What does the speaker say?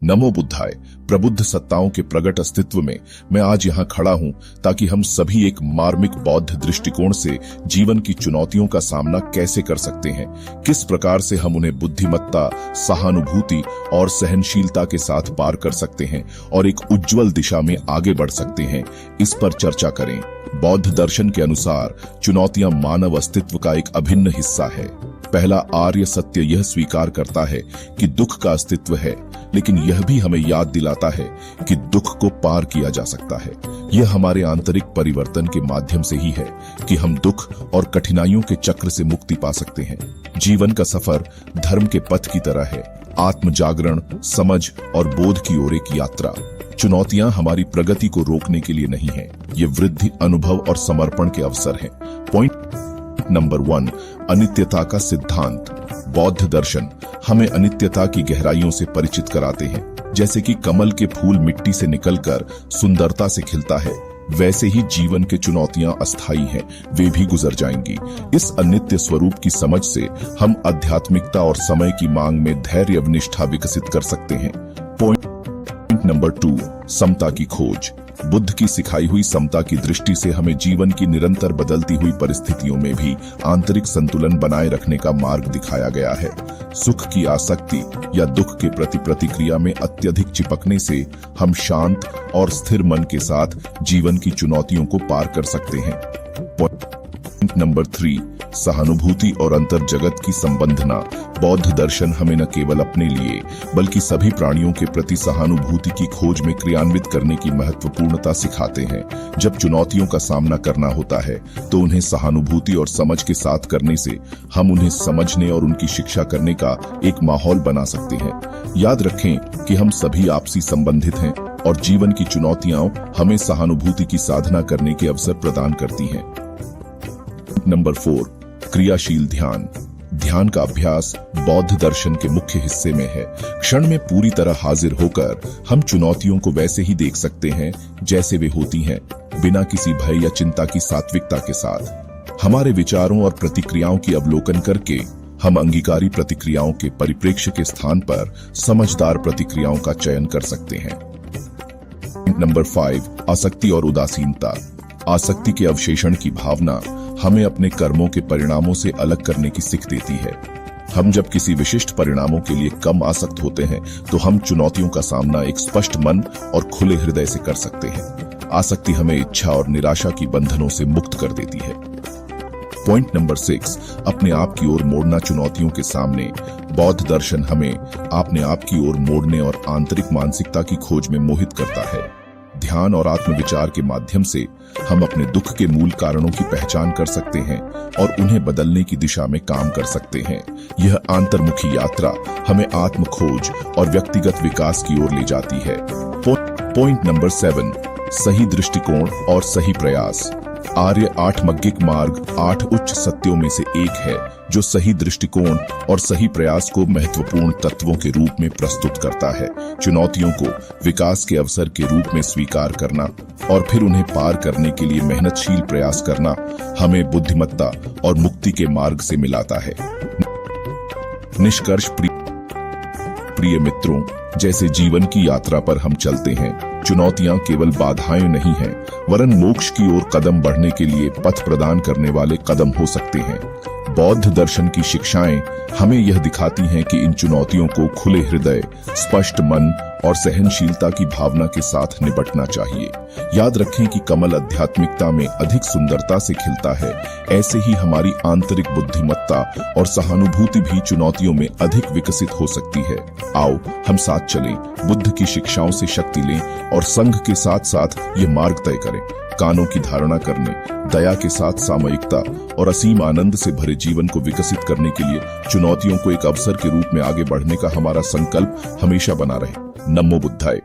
नमो बुद्धाय। प्रबुद्ध सत्ताओं के प्रगट अस्तित्व में मैं आज यहाँ खड़ा हूँ ताकि हम सभी एक मार्मिक बौद्ध दृष्टिकोण से जीवन की चुनौतियों का सामना कैसे कर सकते हैं, किस प्रकार से हम उन्हें बुद्धिमत्ता, सहानुभूति और सहनशीलता के साथ पार कर सकते हैं और एक उज्जवल दिशा में आगे बढ़ सकते हैं, इस पर चर्चा करें। बौद्ध दर्शन के अनुसार चुनौतियां मानव अस्तित्व का एक अभिन्न हिस्सा है। पहला आर्य सत्य यह स्वीकार करता है कि दुख का अस्तित्व है, लेकिन यह भी हमें याद दिलाता है कि दुख को पार किया जा सकता है। यह हमारे आंतरिक परिवर्तन के माध्यम से ही है कि हम दुख और कठिनाइयों के चक्र से मुक्ति पा सकते हैं। जीवन का सफर धर्म के पथ की तरह है, आत्म जागरण, समझ और बोध की ओर एक यात्रा। चुनौतियां हमारी प्रगति को रोकने के लिए नहीं है, ये वृद्धि, अनुभव और समर्पण के अवसर हैं। पॉइंट नंबर 1, अनित्यता का सिद्धांत। बौद्ध दर्शन हमें अनित्यता की गहराइयों से परिचित कराते हैं। जैसे कि कमल के फूल मिट्टी से निकलकर सुंदरता से खिलता है, वैसे ही जीवन के चुनौतियां अस्थायी हैं, वे भी गुजर जाएंगी। इस अनित्य स्वरूप की समझ से हम आध्यात्मिकता और समय की मांग में धैर्य व निष्ठा विकसित कर सकते हैं। पॉइंट नंबर 2, समता की खोज। बुद्ध की सिखाई हुई समता की दृष्टि से हमें जीवन की निरंतर बदलती हुई परिस्थितियों में भी आंतरिक संतुलन बनाए रखने का मार्ग दिखाया गया है। सुख की आसक्ति या दुख के प्रति प्रतिक्रिया में अत्यधिक चिपकने से हम शांत और स्थिर मन के साथ जीवन की चुनौतियों को पार कर सकते हैं। पॉइंट नंबर 3, सहानुभूति और अंतर जगत की संबंधना। बौद्ध दर्शन हमें न केवल अपने लिए बल्कि सभी प्राणियों के प्रति सहानुभूति की खोज में क्रियान्वित करने की महत्वपूर्णता सिखाते हैं। जब चुनौतियों का सामना करना होता है तो उन्हें सहानुभूति और समझ के साथ करने से हम उन्हें समझने और उनकी शिक्षा करने का एक माहौल बना सकते हैं। याद रखें कि हम सभी आपसी संबंधित हैं और जीवन की चुनौतियां हमें सहानुभूति की साधना करने के अवसर प्रदान करती हैं। नंबर 4, क्रियाशील ध्यान। ध्यान का अभ्यास बौद्ध दर्शन के मुख्य हिस्से में है। क्षण में पूरी तरह हाजिर होकर हम चुनौतियों को वैसे ही देख सकते हैं जैसे वे होती हैं, बिना किसी भय या चिंता की सात्विकता के साथ। हमारे विचारों और प्रतिक्रियाओं की अवलोकन करके हम अंगीकारी प्रतिक्रियाओं के परिप्रेक्ष्य के स्थान पर समझदार प्रतिक्रियाओं का चयन कर सकते हैं। नंबर 5, आसक्ति और उदासीनता। आसक्ति के अवशेषण की भावना हमें अपने कर्मों के परिणामों से अलग करने की सीख देती है। हम जब किसी विशिष्ट परिणामों के लिए कम आसक्त होते हैं तो हम चुनौतियों का सामना एक स्पष्ट मन और खुले हृदय से कर सकते हैं। आसक्ति हमें इच्छा और निराशा की बंधनों से मुक्त कर देती है। पॉइंट नंबर 6, अपने आप की ओर मोड़ना चुनौतियों के सामने। बौद्ध दर्शन हमें अपने आप की ओर मोड़ने और आंतरिक मानसिकता की खोज में मोहित करता है। ध्यान और आत्मविचार के माध्यम से हम अपने दुख के मूल कारणों की पहचान कर सकते हैं और उन्हें बदलने की दिशा में काम कर सकते हैं। यह अंतर्मुखी यात्रा हमें आत्म खोज और व्यक्तिगत विकास की ओर ले जाती है। पॉइंट नंबर 7, सही दृष्टिकोण और सही प्रयास। आर्य आठमज्ञिक मार्ग 8 उच्च सत्यों में से एक है जो सही दृष्टिकोण और सही प्रयास को महत्वपूर्ण तत्वों के रूप में प्रस्तुत करता है। चुनौतियों को विकास के अवसर के रूप में स्वीकार करना और फिर उन्हें पार करने के लिए मेहनतशील प्रयास करना हमें बुद्धिमत्ता और मुक्ति के मार्ग से मिलाता है। निष्कर्ष, प्रिय मित्रों, जैसे जीवन की यात्रा पर हम चलते हैं, चुनौतियां केवल बाधाएं नहीं हैं, वरन मोक्ष की ओर कदम बढ़ने के लिए पथ प्रदान करने वाले कदम हो सकते हैं। बौद्ध दर्शन की शिक्षाएं हमें यह दिखाती हैं कि इन चुनौतियों को खुले हृदय, स्पष्ट मन और सहनशीलता की भावना के साथ निपटना चाहिए। याद रखें कि कमल आध्यात्मिकता में अधिक सुंदरता से खिलता है, ऐसे ही हमारी आंतरिक बुद्धिमत्ता और सहानुभूति भी चुनौतियों में अधिक विकसित हो सकती है। आओ हम साथ चलें, बुद्ध की शिक्षाओं से शक्ति लें और संघ के साथ साथ ये मार्ग तय करें। कानों की धारणा करने, दया के साथ सामयिकता और असीम आनंद से भरे जीवन को विकसित करने के लिए चुनौतियों को एक अवसर के रूप में आगे बढ़ने का हमारा संकल्प हमेशा बना रहे। नमो बुद्धाय।